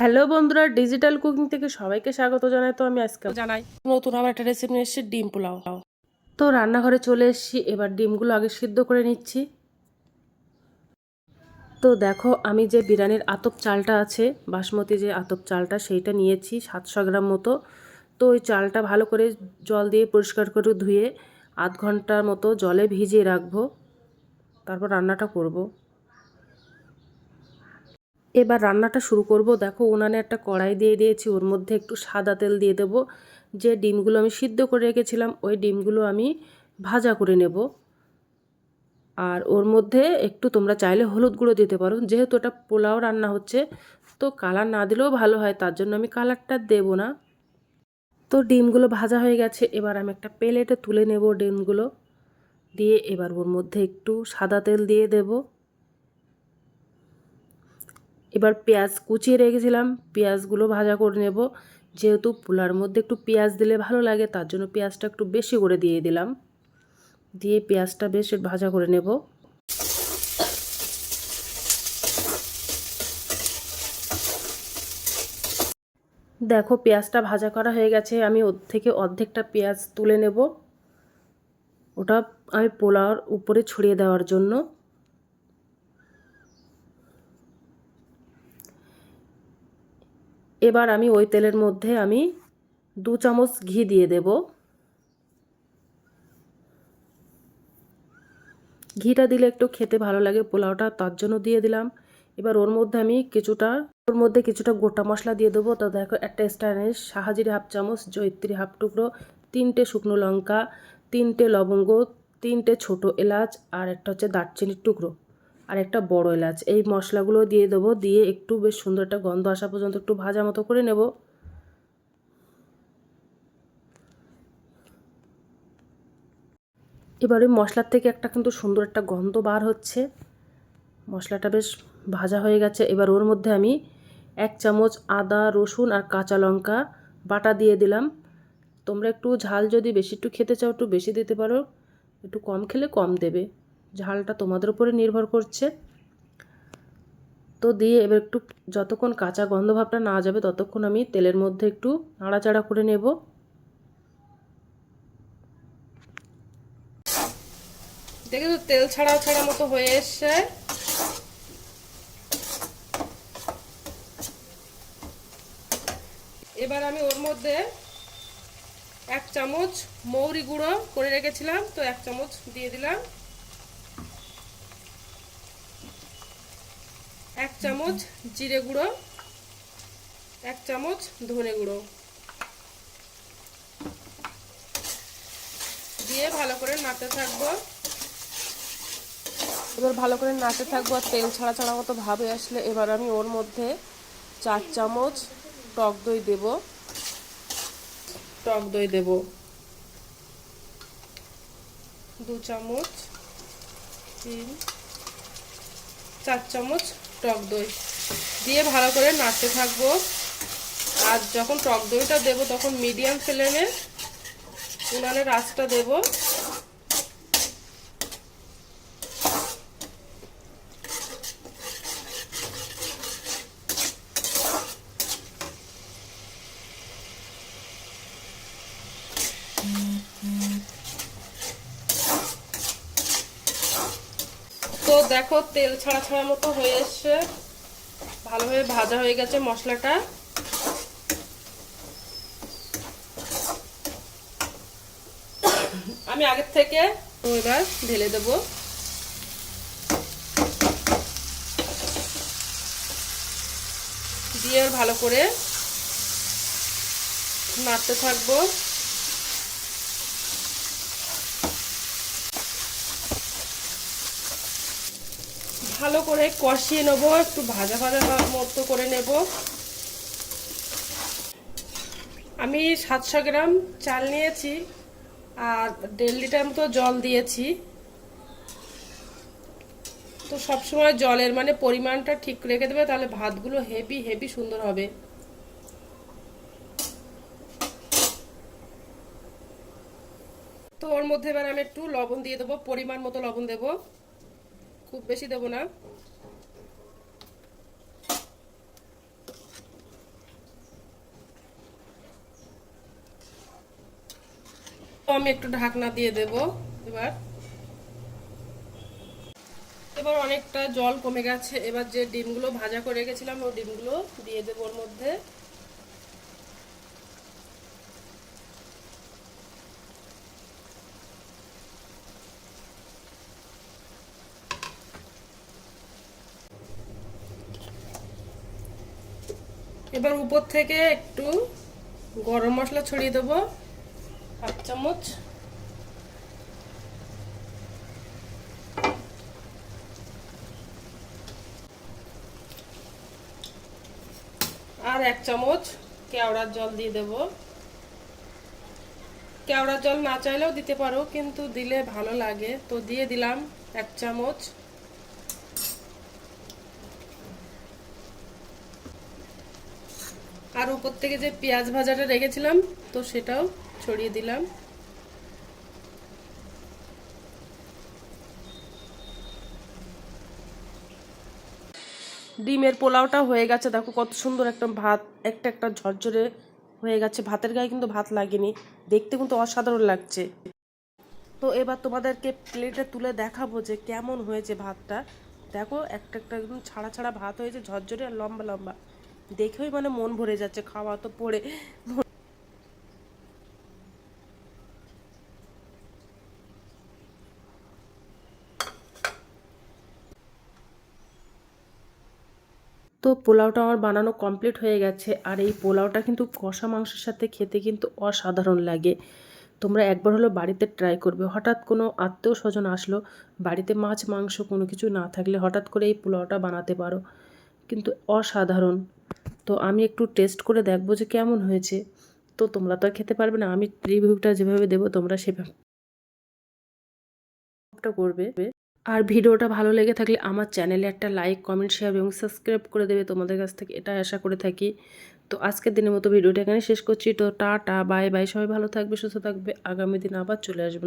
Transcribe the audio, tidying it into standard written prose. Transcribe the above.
Hello বন্ধুরা, digital cooking থেকে সবাইকে স্বাগত জানাই। তো আমি আজকে নতুন আবার একটা রেসিপি নিয়ে এসেছি, ডিম পোলাও। তো রান্নাঘরে চলে এসেছি, এবার ডিমগুলো আগে সিদ্ধ করে নিচ্ছি। তো দেখো, আমি যে বিরিয়ানির আতপ চালটা আছে, বাসমতি যে আতপ চালটা, সেইটা নিয়েছি 700 গ্রাম মতো। তো ওই চালটা ভালো করে জল দিয়ে পরিষ্কার করে ধুয়ে আধ ঘন্টার মতো জলে ভিজিয়ে রাখবো, তারপর রান্নাটা করব। এবার রান্নাটা শুরু করব। দেখো, উনানে একটা কড়াই দিয়ে দিয়েছি, ওর মধ্যে একটু সাদা তেল দিয়ে দেব। যে ডিমগুলো আমি সিদ্ধ করে রেখেছিলাম, ওই ডিমগুলো আমি ভাজা করে নেব। আর ওর মধ্যে একটু তোমরা চাইলে হলুদ গুঁড়ো দিতে পারো, যেহেতু এটা পোলাও রান্না হচ্ছে, তো কালার না দিলেও ভালো হয়, তার জন্য আমি কালারটা দেব না। তো ডিমগুলো ভাজা হয়ে গেছে, এবার আমি একটা প্লেটে তুলে নেব ডিমগুলো দিয়ে। এবার ওর মধ্যে একটু সাদা তেল দিয়ে দেব। এবার পেঁয়াজ কুচিয়ে রেখেছিলাম, পেঁয়াজগুলো ভাজা করে নেব। যেহেতু পোলার মধ্যে একটু পেঁয়াজ দিলে ভালো লাগে, তার জন্য পেঁয়াজটা একটু বেশি করে দিয়ে দিলাম। দিয়ে পেঁয়াজটা বেশ ভাজা করে নেব। দেখো, পেঁয়াজটা ভাজা করা হয়ে গেছে, আমি ওর থেকে অর্ধেকটা পেঁয়াজ তুলে নেব। ওটা আমি পোলাওর উপরে ছড়িয়ে দেওয়ার জন্য। এবার আমি ওই তেলের মধ্যে আমি 2 চামচ ঘি দিয়ে দেব। ঘিটা দিলে একটু খেতে ভালো লাগে পোলাওটা, তার জন্য দিয়ে দিলাম। এবার ওর মধ্যে কিছুটা গোটা মশলা দিয়ে দেবো। তো দেখো, একটা স্টাইনিশ শাহজিরে হাফ চামচ, জয়িত্রী হাফ টুকরো, 3টে শুকনো লঙ্কা, 3টে লবঙ্গ, 3টে ছোটো এলাচ, আর একটা হচ্ছে দারচিনির টুকরো, আর একটা বড় এলাচ। এই মশলাগুলো দিয়ে দেবো, দিয়ে একটু বেশ সুন্দর একটা গন্ধ আসা পর্যন্ত একটু ভাজা মতো করে নেব। এবার ওই মশলার থেকে একটা কিন্তু সুন্দর একটা গন্ধ বার হচ্ছে। মশলাটা বেশ ভাজা হয়ে গেছে। এবার ওর মধ্যে আমি 1 চামচ আদা, রসুন আর কাঁচা লঙ্কা বাটা দিয়ে দিলাম। তোমরা একটু ঝাল যদি বেশি একটু খেতে চাও, একটু বেশি দিতে পারো, একটু কম খেলে কম দেবে, ঝালটা তোমাদের উপরে নির্ভর করছে। তো দিয়ে এবার একটু যতক্ষণ কাঁচা গন্ধ ভাবটা না যাবে, ততক্ষণ আমি তেলের মধ্যে একটু নাড়াচাড়া করে নেব। দেখে তো তেল ছাড়া ছাড়া মতো হয়ে এসছে। এবার আমি ওর মধ্যে 1 চামচ মৌরি গুঁড়ো করে রেখেছিলাম, তো 1 চামচ দিয়ে দিলাম। 1 চামচ জিরে গুঁড়ো, 1 চামচ ধনে গুঁড়ো দিয়ে ভালো করে নাড়তে থাকবো। এবার ভালো করে নাড়তে থাকবো, আর তেল ছাড়া ছাড়া মতো ভাবে আসলে এবার আমি ওর মধ্যে 4 চামচ টক দই দেব। টক দই দেব 2 চামচ, 4 চামচ টক দই দিয়ে ভালো করে নাড়তে থাকবো। আর যখন টক দইটা দেবো, তখন মিডিয়াম ফ্লেমে উনানের আঁচটা দেবো। তো দেখো, তেল ছাড়া ছাড়া মতো হয়ে এসছে, ভালোভাবে ভাজা হয়ে গেছে মশলাটা। আমি আগের থেকে এবার ঢেলে দেব। দিয়ে ভালো করে নাড়তে থাকবো। ভালো করে কষিয়ে নেবো, একটু ভাজা ভাজা মতো করে নেব। আমি 700 গ্রাম চাল নিয়েছি আর 1.5 লিটার মতো জল দিয়েছি। তো সবসময় জলের মানে পরিমাণটা ঠিক রেখে দেবে, তাহলে ভাতগুলো হেভি হেভি সুন্দর হবে। তো ওর মধ্যে এবার আমি একটু লবণ দিয়ে দেবো, পরিমাণ মতো লবণ দেবো, খুব বেশি দেবো না। আমি একটু ঢাকনা দিয়ে দেব। এবার এবার অনেকটা জল কমে গেছে। এবার যে ডিমগুলো ভাজা করে রেখেছিলাম ওই ডিমগুলো দিয়ে দেবো ওর মধ্যে। এবার উপর থেকে একটু গরম মশলা ছড়িয়ে দেবো 1 চামচ। আর 1 চামচ কেওড়ার জল দিয়ে দেব। কেওড়ার জল না চাইলেও দিতে পারো, কিন্তু দিলে ভালো লাগে, তো দিয়ে দিলাম 1 চামচ। আর উপর থেকে যে পেঁয়াজ ভাজাটা রেখেছিলাম তো সেটাও ছড়িয়ে দিলাম। ডিমের পোলাওটা হয়ে গেছে, দেখো কত সুন্দর একটা ভাত, একটা একটা ঝরঝরে হয়ে গেছে। ভাতের গায়ে কিন্তু ভাত লাগেনি, দেখতে কিন্তু অসাধারণ লাগছে। তো এবার তোমাদেরকে প্লেটে তুলে দেখাবো যে কেমন হয়েছে ভাতটা। দেখো একটা একটা একদম ছাড়া ছাড়া ভাত হয়েছে, ঝরঝরে আর লম্বা লম্বা, দেখেই মানে মন ভরে যাচ্ছে, খাওয়া তো পড়ে। তো পোলাওটা আমার বানানো কমপ্লিট হয়ে গেছে। আর এই পোলাওটা কিন্তু কষা মাংসের সাথে খেতে কিন্তু অসাধারণ লাগে। তোমরা একবার হলো বাড়িতে ট্রাই করবে। হঠাৎ কোনো আত্মীয় স্বজন আসলো, বাড়িতে মাছ মাংস কোনো কিছু না থাকলে হঠাৎ করে এই পোলাওটা বানাতে পারো, কিন্তু অসাধারণ। তো আমি একটু টেস্ট করে দেখবো যে কেমন হয়েছে। তো তোমরা তো আর খেতে পারবে না, আমি রিভিউটা যেভাবে দেবো তোমরা সেভাবে করবে। আর ভিডিওটা ভালো লেগে থাকলে আমার চ্যানেলে একটা লাইক, কমেন্ট, শেয়ার এবং সাবস্ক্রাইব করে দেবে, তোমাদের কাছ থেকে এটাই আশা করে থাকি। তো আজকের দিনের মতো ভিডিওটা এখানে শেষ করছি। তো টাটা, বাই বাই, সবাই ভালো থাকবে, সুস্থ থাকবে, আগামী দিন আবার চলে আসবে।